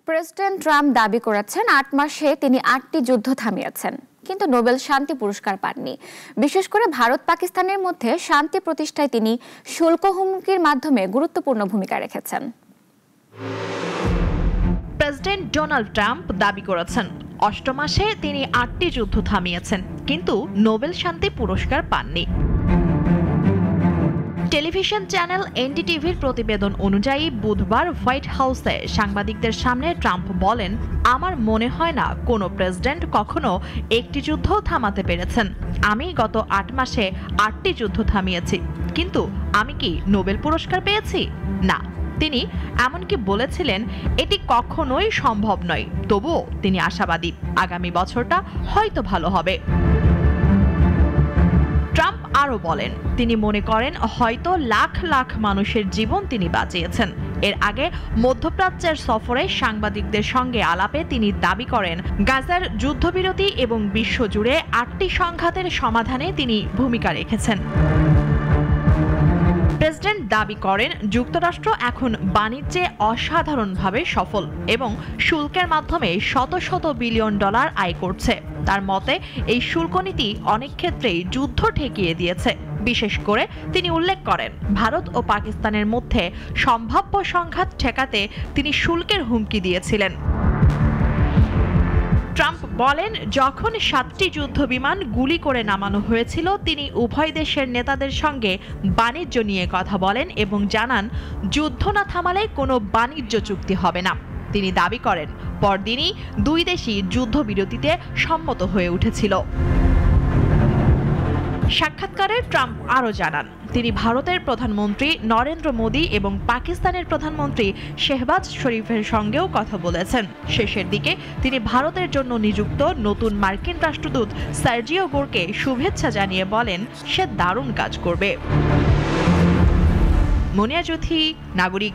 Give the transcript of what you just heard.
President Trump দাবি করেছেন ৮ মাসে তিনি ৮টি যুদ্ধ থামিয়েছেন, কিন্তু নোবেল শান্তি পুরস্কার পাননি। বিশেষ করে ভারত পাকিস্তানের মধ্যে শান্তি প্রতিষ্ঠায় তিনি শুল্ক হুমকির মাধ্যমে গুরুত্বপূর্ণ ভূমিকা রেখেছেন। প্রেসিডেন্ট ডোনাল্ড ট্রাম্প দাবি করেছেন ৮ মাসে তিনি ৮টি যুদ্ধ থামিয়েছেন, কিন্তু নোবেল শান্তি পুরস্কার পাননি। টেলিভিশন চ্যানেল এনডিটিভির প্রতিবেদন অনুযায়ী বুধবার হোয়াইট হাউসে সাংবাদিকদের সামনে ট্রাম্প বলেন, আমার মনে হয় না কোনো প্রেসিডেন্ট কখনো একটি যুদ্ধ থামাতে পেরেছেন। আমি গত ৮ মাসে ৮টি যুদ্ধ থামিয়েছি, কিন্তু আমি কি নোবেল পুরস্কার পেয়েছি? না। তিনি এমনকি বলেছিলেন এটি কখনোই সম্ভব নয়। তবুও তিনি আশাবাদী আগামী বছরটা হয়তো ভালো হবে। ট্রাম্প আরও বলেন, তিনি মনে করেন হয়তো লাখ লাখ মানুষের জীবন তিনি বাঁচিয়েছেন। এর আগে মধ্যপ্রাচ্যের সফরে সাংবাদিকদের সঙ্গে আলাপে তিনি দাবি করেন গাজার যুদ্ধবিরতি এবং বিশ্বজুড়ে ৮টি সংঘাতের সমাধানে তিনি ভূমিকা রেখেছেন। প্রেসিডেন্ট দাবি করেন যুক্তরাষ্ট্র এখন বাণিজ্যে অসাধারণভাবে সফল এবং শুল্কের মাধ্যমে শত শত বিলিয়ন ডলার আয় করছে। তার মতে এই শুল্ক নীতি অনেক ক্ষেত্রেই যুদ্ধ ঠেকিয়ে দিয়েছে। বিশেষ করে তিনি উল্লেখ করেন ভারত ও পাকিস্তানের মধ্যে সম্ভাব্য সংঘাত ঠেকাতে তিনি শুল্কের হুমকি দিয়েছিলেন। ট্রাম্প বলেন, যখন 7টি যুদ্ধ বিমান গুলি করে নামানো হয়েছিল তিনি উভয় দেশের নেতাদের সঙ্গে বাণিজ্য নিয়ে কথা বলেন এবং জানান যুদ্ধ না থামালে কোনো বাণিজ্য চুক্তি হবে না। তিনি দাবি করেন পরদিনই দুই দেশই যুদ্ধবিরতিতে সম্মত হয়ে উঠেছিল। সাক্ষাৎকারে ট্রাম্প আরও জানান তিনি ভারতের প্রধানমন্ত্রী নরেন্দ্র মোদী এবং পাকিস্তানের প্রধানমন্ত্রী শেহবাজ শরীফের সঙ্গেও কথা বলেছেন। শেষের দিকে তিনি ভারতের জন্য নিযুক্ত নতুন মার্কিন রাষ্ট্রদূত সার্জিও গোরকে শুভেচ্ছা জানিয়ে বলেন সে দারুণ কাজ করবে। মুনিয়া জ্যোতি, নাগরিক।